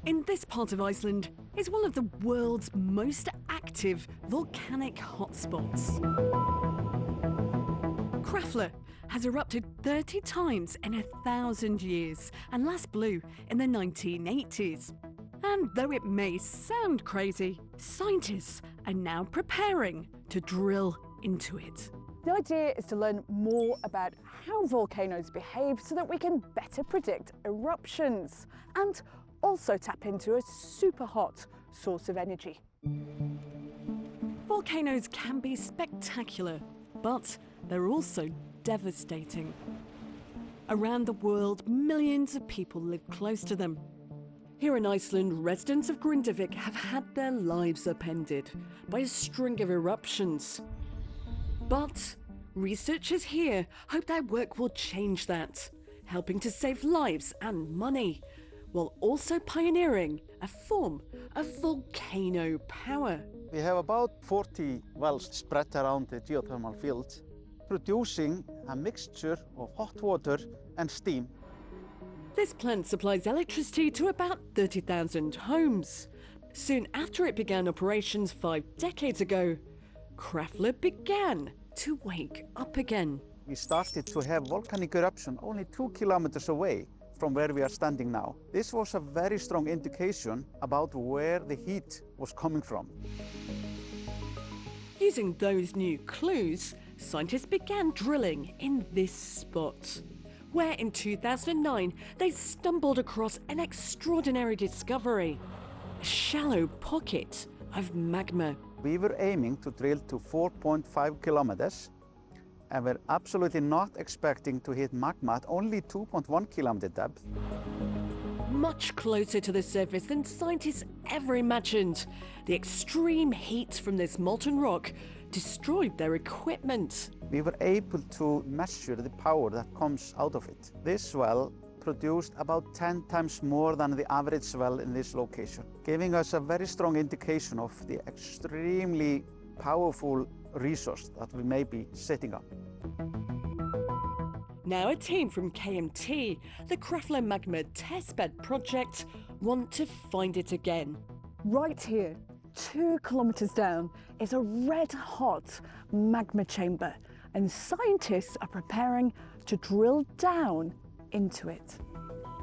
in this part of Iceland is one of the world's most active volcanic hotspots. Krafla has erupted 30 times in 1,000 years and last blew in the 1980s. And though it may sound crazy, scientists are now preparing to drill into it. The idea is to learn more about how volcanoes behave so that we can better predict eruptions and also tap into a super hot source of energy. Volcanoes can be spectacular, but they're also devastating. Around the world, millions of people live close to them. Here in Iceland, residents of Grindavik have had their lives upended by a string of eruptions. But researchers here hope their work will change that, helping to save lives and money, while also pioneering a form of volcano power. We have about 40 wells spread around the geothermal field, producing a mixture of hot water and steam. This plant supplies electricity to about 30,000 homes. Soon after it began operations 5 decades ago, Krafla began to wake up again. We started to have volcanic eruption only 2 kilometers away from where we are standing now. This was a very strong indication about where the heat was coming from. Using those new clues, scientists began drilling in this spot, where in 2009 they stumbled across an extraordinary discovery, a shallow pocket of magma. We were aiming to drill to 4.5 kilometers, and we're absolutely not expecting to hit magma at only 2.1 kilometer depth. Much closer to the surface than scientists ever imagined. The extreme heat from this molten rock destroyed their equipment. We were able to measure the power that comes out of it. This well produced about 10 times more than the average well in this location, giving us a very strong indication of the extremely powerful resource that we may be sitting on. Now a team from KMT, the Krafla Magma Testbed Project, want to find it again. Right here, 2 kilometers down, is a red-hot magma chamber, and scientists are preparing to drill down into it.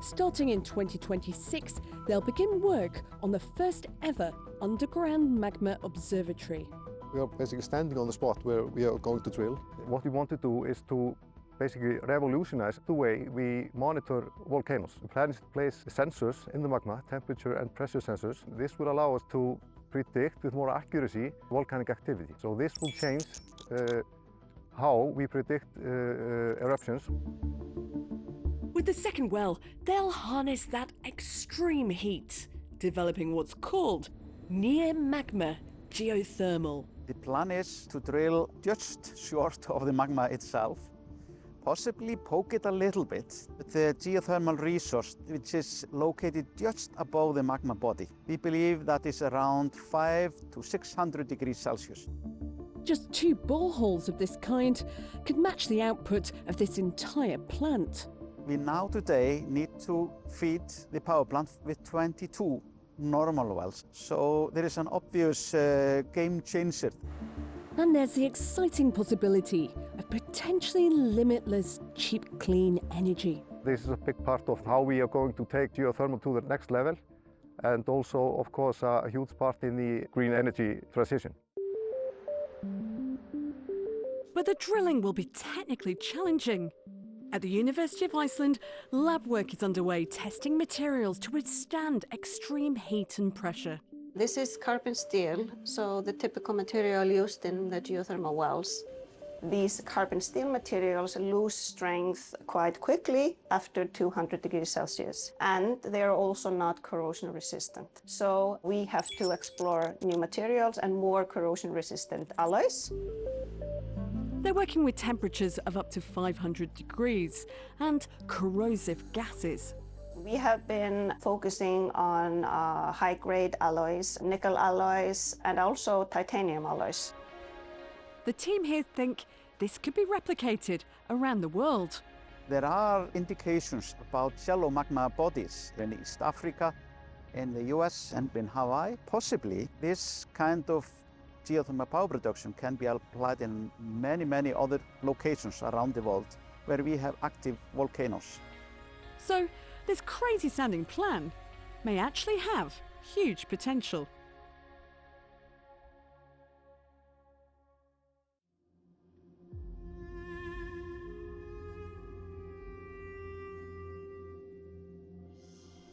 Starting in 2026, they'll begin work on the first ever underground magma observatory. We are basically standing on the spot where we are going to drill. What we want to do is to basically revolutionize the way we monitor volcanoes. The plan is to place sensors in the magma, temperature and pressure sensors. This will allow us to predict with more accuracy volcanic activity. So this will change how we predict eruptions. With the second well, they'll harness that extreme heat, developing what's called near magma geothermal. The plan is to drill just short of the magma itself, possibly poke it a little bit with the geothermal resource, which is located just above the magma body. We believe that is around 500 to 600 degrees Celsius. Just 2 boreholes of this kind could match the output of this entire plant. We now today need to feed the power plant with 22 normal wells. So there is an obvious game changer. And there's the exciting possibility of potentially limitless, cheap, clean energy. This is a big part of how we are going to take geothermal to the next level, and also, of course, a huge part in the green energy transition. But the drilling will be technically challenging. At the University of Iceland, lab work is underway testing materials to withstand extreme heat and pressure. This is carbon steel, so the typical material used in the geothermal wells. These carbon steel materials lose strength quite quickly after 200 degrees Celsius, and they are also not corrosion resistant. So we have to explore new materials and more corrosion resistant alloys. They're working with temperatures of up to 500 degrees and corrosive gases. We have been focusing on high-grade alloys, nickel alloys, and also titanium alloys. The team here think this could be replicated around the world. There are indications about shallow magma bodies in East Africa, in the US and in Hawaii. Possibly this kind of geothermal power production can be applied in many other locations around the world where we have active volcanoes. So, this crazy sounding plan may actually have huge potential.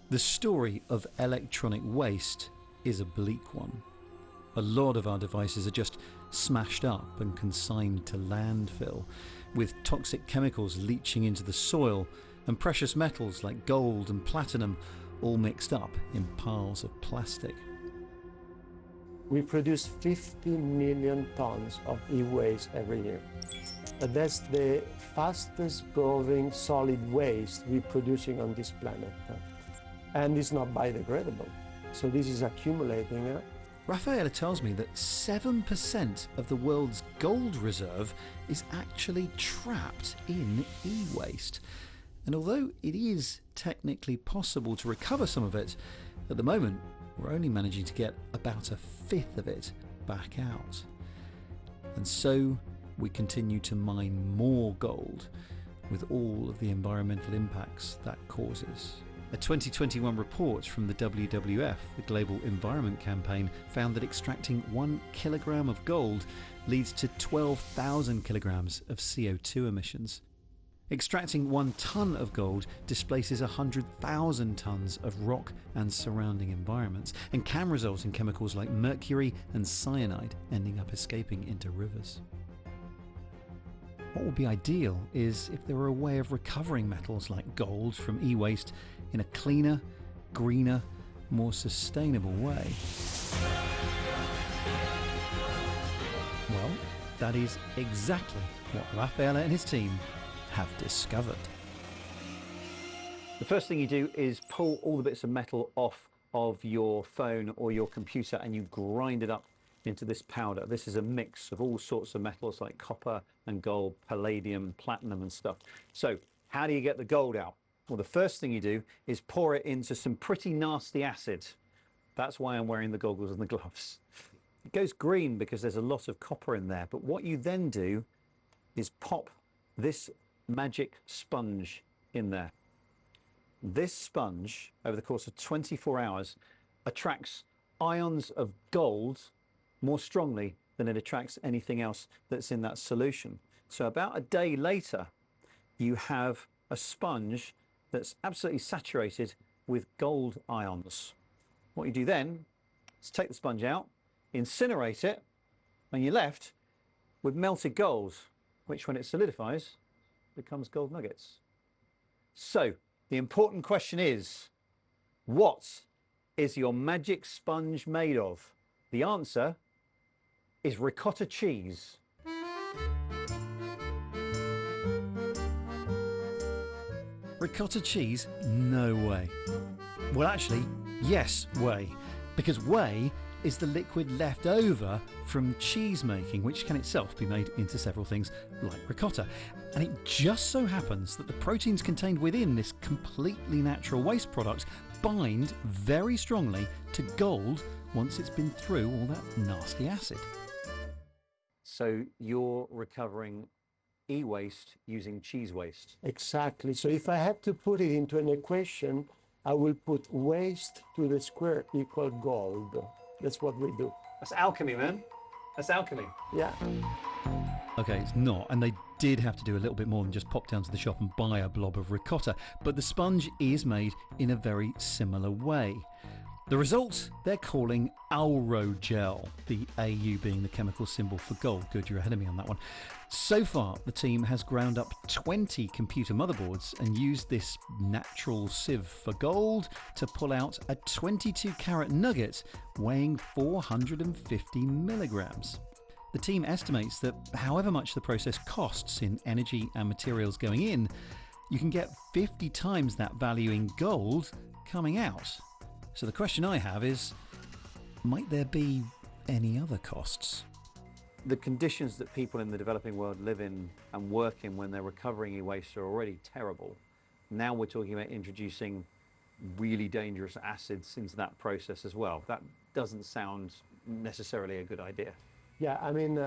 The story of electronic waste is a bleak one. A lot of our devices are just smashed up and consigned to landfill, with toxic chemicals leaching into the soil and precious metals like gold and platinum all mixed up in piles of plastic. We produce 50 million tons of e-waste every year. That's the fastest growing solid waste we're producing on this planet. And it's not biodegradable. So this is accumulating. Raffaella tells me that 7% of the world's gold reserve is actually trapped in e-waste. And although it is technically possible to recover some of it, at the moment we're only managing to get about a fifth of it back out. And so we continue to mine more gold, with all of the environmental impacts that causes. A 2021 report from the WWF, the Global Environment Campaign, found that extracting 1 kilogram of gold leads to 12,000 kilograms of CO2 emissions. Extracting 1 ton of gold displaces 100,000 tons of rock and surrounding environments, and can result in chemicals like mercury and cyanide ending up escaping into rivers. What would be ideal is if there were a way of recovering metals like gold from e-waste in a cleaner, greener, more sustainable way. Well, that is exactly what Raffaella and his team have discovered. The first thing you do is pull all the bits of metal off of your phone or your computer and you grind it up into this powder. This is a mix of all sorts of metals like copper and gold, palladium, platinum and stuff. So how do you get the gold out? Well, the first thing you do is pour it into some pretty nasty acid. That's why I'm wearing the goggles and the gloves. It goes green because there's a lot of copper in there. But what you then do is pop this magic sponge in there. This sponge, over the course of 24 hours, attracts ions of gold more strongly than it attracts anything else that's in that solution. So about a day later, you have a sponge that's absolutely saturated with gold ions. What you do then is take the sponge out, incinerate it, and you're left with melted gold, which when it solidifies, becomes gold nuggets. So the important question is, what is your magic sponge made of? The answer is ricotta cheese. Ricotta cheese? No way. Well, actually, yes, whey. Because whey is the liquid left over from cheese making, which can itself be made into several things like ricotta. And it just so happens that the proteins contained within this completely natural waste product bind very strongly to gold once it's been through all that nasty acid. So you're recovering e-waste using cheese waste? Exactly. So if I had to put it into an equation, I will put waste to the square equal gold. That's what we do. That's alchemy, man. That's alchemy. Yeah. Okay, it's not. And they did have to do a little bit more than just pop down to the shop and buy a blob of ricotta. But the sponge is made in a very similar way. The result they're calling Aurogel, the AU being the chemical symbol for gold. Good, you're ahead of me on that one. So far, the team has ground up 20 computer motherboards and used this natural sieve for gold to pull out a 22-carat nugget weighing 450 milligrams. The team estimates that however much the process costs in energy and materials going in, you can get 50 times that value in gold coming out. So the question I have is, might there be any other costs? The conditions that people in the developing world live in and work in when they're recovering e-waste are already terrible. Now we're talking about introducing really dangerous acids into that process as well. That doesn't sound necessarily a good idea. Yeah, I mean,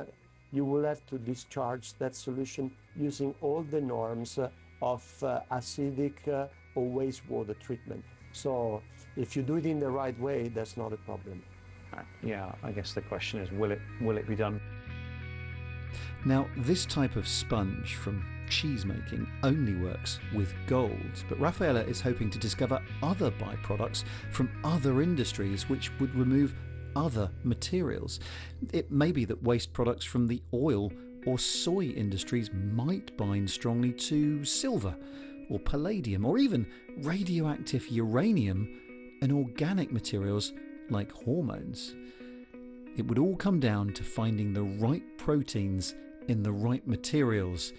you will have to discharge that solution using all the norms of acidic or wastewater treatment. So if you do it in the right way, that's not a problem. Yeah, I guess the question is, will it be done? Now, this type of sponge from cheese making only works with gold, but Raffaella is hoping to discover other byproducts from other industries which would remove other materials. It may be that waste products from the oil or soy industries might bind strongly to silver or palladium or even radioactive uranium and organic materials like hormones. It would all come down to finding the right proteins in the right materials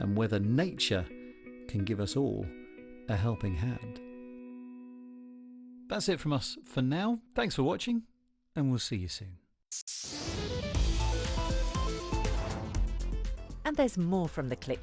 and whether nature can give us all a helping hand. That's it from us for now. Thanks for watching, and we'll see you soon. And there's more from the Click